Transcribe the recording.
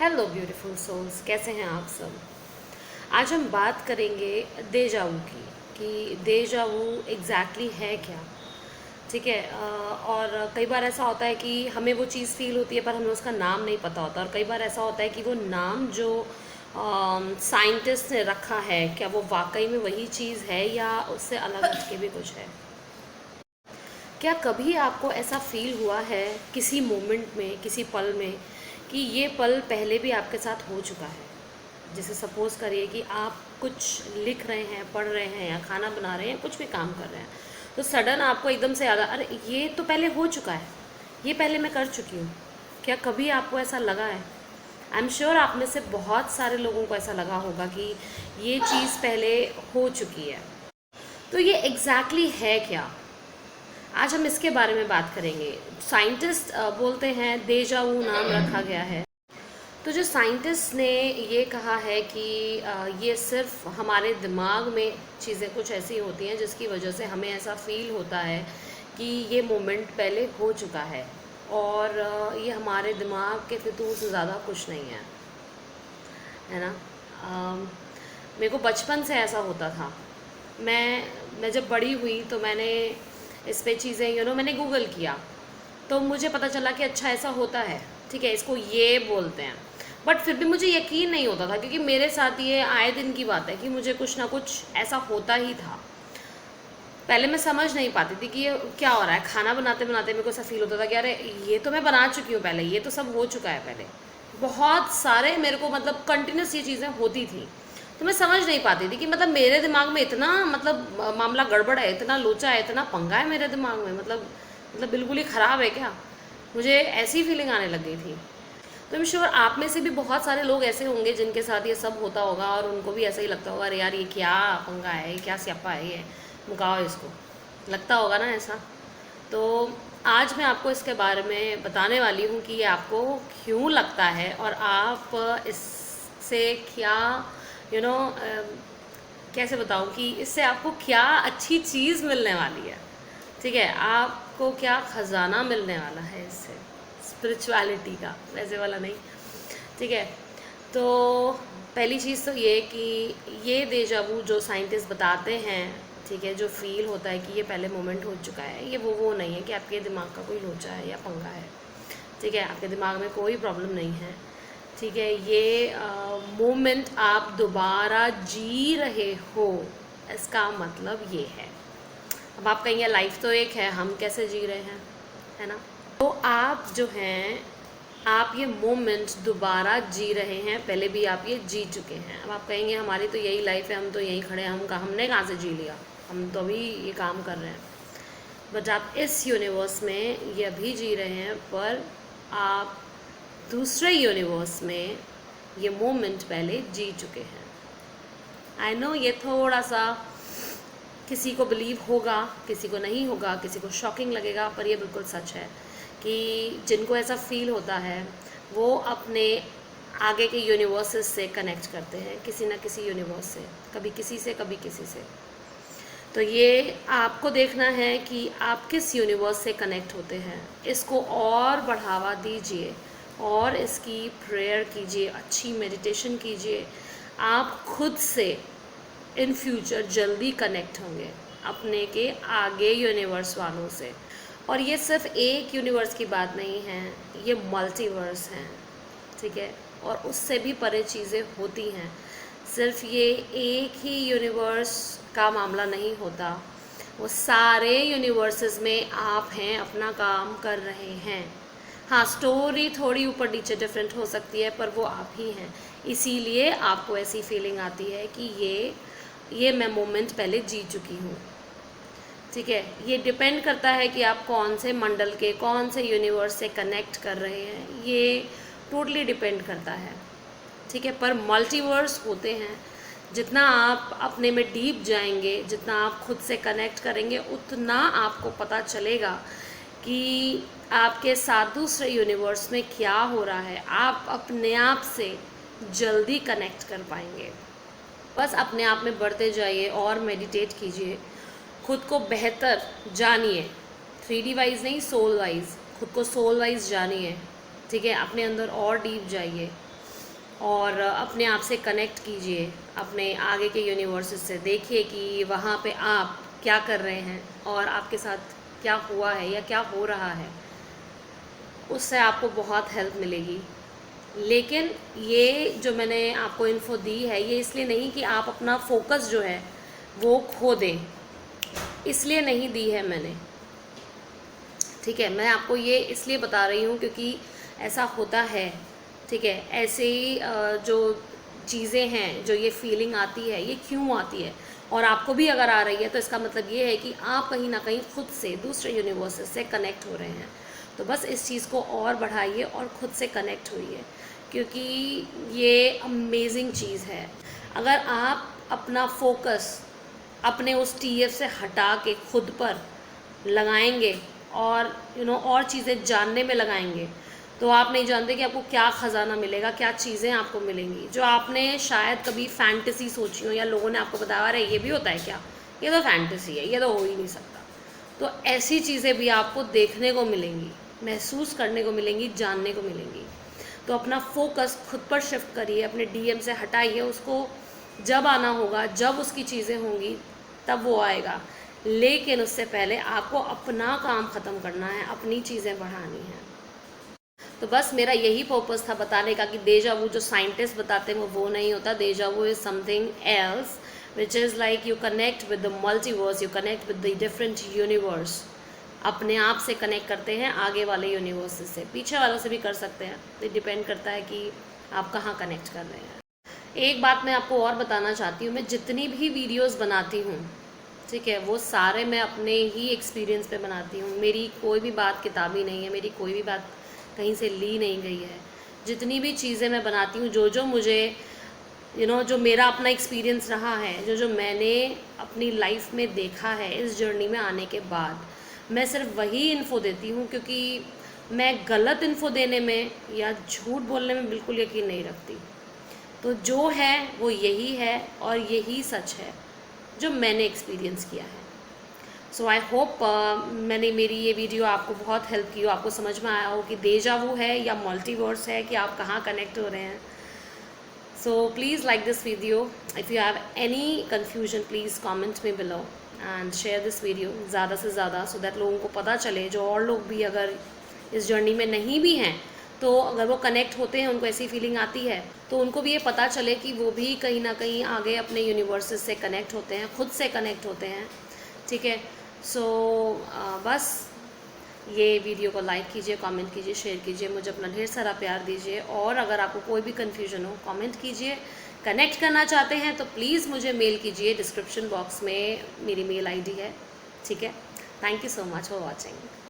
Hello beautiful souls, कैसे हैं आप सब। आज हम बात करेंगे देजावू की कि देजावू एग्जैक्टली है क्या। ठीक है। और कई बार ऐसा होता है कि हमें वो चीज़ फील होती है पर हमें उसका नाम नहीं पता होता, और कई बार ऐसा होता है कि वो नाम जो साइंटिस्ट ने रखा है, क्या वो वाकई में वही चीज़ है या उससे अलग हट के भी कुछ है। क्या कभी आपको ऐसा फील हुआ है किसी मोमेंट में, किसी पल में, कि ये पल पहले भी आपके साथ हो चुका है। जैसे सपोज़ करिए कि आप कुछ लिख रहे हैं, पढ़ रहे हैं या खाना बना रहे हैं, कुछ भी काम कर रहे हैं, तो सडन आपको एकदम से याद आ, अरे ये तो पहले हो चुका है, ये पहले मैं कर चुकी हूँ। क्या कभी आपको ऐसा लगा है? आई एम श्योर आप में से बहुत सारे लोगों को ऐसा लगा होगा कि ये चीज़ पहले हो चुकी है। तो ये एग्जैक्टली है क्या? आज हम इसके बारे में बात करेंगे। साइंटिस्ट बोलते हैं देजा वू नाम रखा गया है। तो जो साइंटिस्ट ने ये कहा है कि ये सिर्फ हमारे दिमाग में चीज़ें कुछ ऐसी होती हैं जिसकी वजह से हमें ऐसा फील होता है कि ये मोमेंट पहले हो चुका है, और ये हमारे दिमाग के फितूर से ज़्यादा कुछ नहीं है ना। मेरे को बचपन से ऐसा होता था। मैं जब बड़ी हुई तो मैंने इस पे चीज़ें मैंने गूगल किया, तो मुझे पता चला कि अच्छा ऐसा होता है। ठीक है, इसको ये बोलते हैं। बट फिर भी मुझे यकीन नहीं होता था, क्योंकि मेरे साथ ये आए दिन की बात है कि मुझे कुछ ना कुछ ऐसा होता ही था। पहले मैं समझ नहीं पाती थी कि ये क्या हो रहा है। खाना बनाते बनाते मेरे को ऐसा फील होता था कि अरे ये तो मैं बना चुकी हूँ पहले, ये तो सब हो चुका है पहले। बहुत सारे मेरे को मतलब कंटिन्यूस ये चीज़ें होती थी। तो मैं समझ नहीं पाती थी कि मतलब मेरे दिमाग में इतना मतलब मामला गड़बड़ है, इतना लोचा है, इतना पंगा है मेरे दिमाग में, मतलब बिल्कुल ही ख़राब है क्या। मुझे ऐसी फीलिंग आने लग गई थी। तो आई एम श्योर आप में से भी बहुत सारे लोग ऐसे होंगे जिनके साथ ये सब होता होगा, और उनको भी ऐसा ही लगता होगा, अरे यार ये क्या पंगा है, ये क्या स्यापा है, ये मुकाओ इसको। लगता होगा ना ऐसा। तो आज मैं आपको इसके बारे में बताने वाली हूँ कि ये आपको क्यों लगता है, और आप इससे क्या यू नो कैसे बताऊँ कि इससे आपको क्या अच्छी चीज़ मिलने वाली है। ठीक है, आपको क्या ख़जाना मिलने वाला है इससे, स्पिरिचुअलिटी का, वैसे वाला नहीं। ठीक है। तो पहली चीज़ तो ये कि ये देजावू जो साइंटिस्ट बताते हैं, ठीक है, जो फील होता है कि ये पहले मोमेंट हो चुका है, ये वो नहीं है कि आपके दिमाग का कोई लोचा है या पंगा है। ठीक है, आपके दिमाग में कोई प्रॉब्लम नहीं है। ठीक है, ये मोमेंट आप दोबारा जी रहे हो, इसका मतलब ये है। अब आप कहेंगे लाइफ तो एक है, हम कैसे जी रहे हैं, है ना। तो आप जो हैं, आप ये मोमेंट दोबारा जी रहे हैं, पहले भी आप ये जी चुके हैं। अब आप कहेंगे हमारी तो यही लाइफ है, हम तो यहीं खड़े हैं, हमने कहाँ से जी लिया, हम तो अभी ये काम कर रहे हैं। बट आप इस यूनिवर्स में ये अभी जी रहे हैं, पर आप दूसरे यूनिवर्स में ये मोमेंट पहले जी चुके हैं। आई नो ये थोड़ा सा किसी को बिलीव होगा, किसी को नहीं होगा, किसी को शॉकिंग लगेगा, पर ये बिल्कुल सच है कि जिनको ऐसा फील होता है वो अपने आगे के यूनिवर्सेस से कनेक्ट करते हैं, किसी ना किसी यूनिवर्स से, कभी किसी से कभी किसी से। तो ये आपको देखना है कि आप किस यूनिवर्स से कनेक्ट होते हैं। इसको और बढ़ावा दीजिए और इसकी प्रेयर कीजिए, अच्छी मेडिटेशन कीजिए। आप खुद से इन फ्यूचर जल्दी कनेक्ट होंगे अपने के आगे यूनिवर्स वालों से। और ये सिर्फ एक यूनिवर्स की बात नहीं है, ये मल्टीवर्स हैं। ठीक है, और उससे भी परे चीज़ें होती हैं। सिर्फ ये एक ही यूनिवर्स का मामला नहीं होता, वो सारे यूनिवर्सेस में आप हैं, अपना काम कर रहे हैं। हाँ, स्टोरी थोड़ी ऊपर नीचे डिफरेंट हो सकती है, पर वो आप ही हैं। इसीलिए आपको ऐसी फीलिंग आती है कि ये मैं मोमेंट पहले जी चुकी हूँ। ठीक है, ये डिपेंड करता है कि आप कौन से मंडल के, कौन से यूनिवर्स से कनेक्ट कर रहे हैं, ये टोटली डिपेंड करता है। ठीक है, पर मल्टीवर्स होते हैं। जितना आप अपने में डीप जाएंगे, जितना आप खुद से कनेक्ट करेंगे, उतना आपको पता चलेगा कि आपके साथ दूसरे यूनिवर्स में क्या हो रहा है। आप अपने आप से जल्दी कनेक्ट कर पाएंगे। बस अपने आप में बढ़ते जाइए और मेडिटेट कीजिए, खुद को बेहतर जानिए। 3D वाइज नहीं, सोल वाइज, खुद को सोल वाइज जानिए। ठीक है, अपने अंदर और डीप जाइए। और अपने आप से कनेक्ट कीजिए अपने आगे के यूनिवर्सेस से। देखिए कि वहाँ पे आप क्या कर रहे हैं और आपके साथ क्या हुआ है या क्या हो रहा है, उससे आपको बहुत हेल्प मिलेगी। लेकिन ये जो मैंने आपको इन्फो दी है, ये इसलिए नहीं कि आप अपना फोकस जो है वो खो दें, इसलिए नहीं दी है मैंने। ठीक है, मैं आपको ये इसलिए बता रही हूँ क्योंकि ऐसा होता है। ठीक है, ऐसे ही जो चीज़ें हैं, जो ये फीलिंग आती है, ये क्यों आती है, और आपको भी अगर आ रही है तो इसका मतलब ये है कि आप कहीं ना कहीं खुद से दूसरे यूनिवर्सेस से कनेक्ट हो रहे हैं। तो बस इस चीज़ को और बढ़ाइए और खुद से कनेक्ट होइए, क्योंकि ये अमेजिंग चीज़ है। अगर आप अपना फोकस अपने उस टीएफ से हटा के खुद पर लगाएंगे और और चीज़ें जानने में लगाएंगे, तो आप नहीं जानते कि आपको क्या ख़जाना मिलेगा, क्या चीज़ें आपको मिलेंगी जो आपने शायद कभी फैंटेसी सोची हो, या लोगों ने आपको बताया अरे ये भी होता है क्या, ये तो फैंटेसी है, ये तो हो ही नहीं सकता। तो ऐसी चीज़ें भी आपको देखने को मिलेंगी, महसूस करने को मिलेंगी, जानने को मिलेंगी। तो अपना फोकस खुद पर शिफ्ट करिए, अपने डीएम से हटाइए उसको। जब आना होगा, जब उसकी चीज़ें होंगी, तब वो आएगा। लेकिन उससे पहले आपको अपना काम ख़त्म करना है, अपनी चीज़ें बढ़ानी हैं। तो बस मेरा यही पर्पस था बताने का कि डेजा वू जो साइंटिस्ट बताते हैं वो नहीं होता। Deja vu is something else which is like you connect with the multiverse, you connect with the different universe. अपने आप से कनेक्ट करते हैं आगे वाले यूनिवर्स से, पीछे वालों से भी कर सकते हैं। ये डिपेंड करता है कि आप कहाँ कनेक्ट कर रहे हैं। एक बात मैं आपको और बताना चाहती हूँ, मैं जितनी भी वीडियोस बनाती हूँ, ठीक है, वो सारे मैं अपने ही एक्सपीरियंस पे बनाती हूँ। मेरी कोई भी बात किताबी नहीं है, मेरी कोई भी बात कहीं से ली नहीं गई है। जितनी भी चीज़ें मैं बनाती हूँ, जो जो मुझे जो मेरा अपना एक्सपीरियंस रहा है, जो जो मैंने अपनी लाइफ में देखा है इस जर्नी में आने के बाद, मैं सिर्फ वही इन्फो देती हूँ, क्योंकि मैं गलत इन्फो देने में या झूठ बोलने में बिल्कुल यकीन नहीं रखती। तो जो है वो यही है और यही सच है जो मैंने एक्सपीरियंस किया है। सो आई होप मैंने मेरी ये वीडियो आपको बहुत हेल्प की हो, आपको समझ में आया हो कि डेजा वू है या मल्टीवर्स है, कि आप कहाँ कनेक्ट हो रहे हैं। So please like this video. If you have any confusion please comment में below and share this video ज़्यादा से ज़्यादा, सो दैट लोगों को पता चले, जो और लोग भी अगर इस जर्नी में नहीं भी हैं, तो अगर वो कनेक्ट होते हैं, उनको ऐसी फीलिंग आती है, तो उनको भी ये पता चले कि वो भी कहीं ना कहीं आगे अपने यूनिवर्सेस से कनेक्ट होते हैं, खुद से कनेक्ट होते हैं। ठीक है, सो बस ये वीडियो को लाइक कीजिए, कमेंट कीजिए, शेयर कीजिए, मुझे अपना ढेर सारा प्यार दीजिए। और अगर आपको कोई भी कन्फ्यूजन हो, कमेंट कीजिए। कनेक्ट करना चाहते हैं तो प्लीज़ मुझे मेल कीजिए, डिस्क्रिप्शन बॉक्स में मेरी मेल आईडी है। ठीक है, thank you so much for watching.